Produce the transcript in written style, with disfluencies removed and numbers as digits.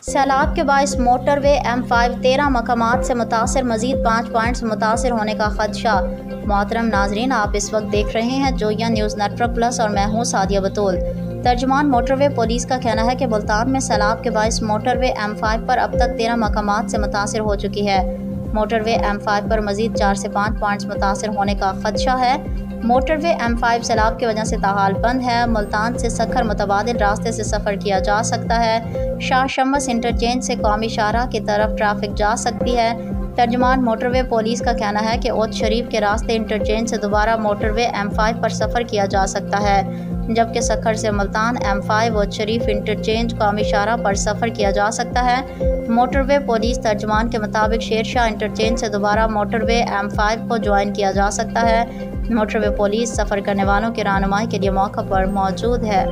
सैलाब के बाइस मोटरवे M5 13 मकामात से मुतासर, मजीद 5 पॉइंट्स मुतासर होने का खदशा। मोहतरम नाजरीन, आप इस वक्त देख रहे हैं जोया न्यूज़ नेटवर्क प्लस और मैं हूँ सादिया बतूल। तर्जुमान मोटरवे पुलिस का कहना है कि मुल्तान में सैलाब के बाइस मोटरवे M5 पर अब तक 13 मकामात से मुतासर हो चुकी है। मोटरवे M5 पर मजीद 4 से 5 पॉइंट्स मुतासर होने का खदशा है। मोटरवे M5 सैलाब की वजह से ताहाल बंद है। मुल्तान से सखर मुतबादिल रास्ते से सफ़र किया जा सकता है। शाह शम्स इंटरचेंज से कौमी शाहराह की तरफ ट्रैफिक जा सकती है। तर्जुमान मोटरवे पुलिस का कहना है कि ओद शरीफ के रास्ते इंटरचेंज से दोबारा मोटरवे M5 पर सफ़र किया जा सकता है, जबकि सखर से मुल्तान M5 ओद शरीफ इंटरचेंज कौमी शाहराह पर सफ़र किया जा सकता है। मोटरवे पुलिस तर्जुमान के मुताबिक शेरशाह इंटरचेंज से दोबारा मोटरवे M5 को ज्वाइन किया जा सकता है। मोटरवे पुलिस सफ़र करने वालों की रहनुमाई के लिए मौका पर मौजूद है।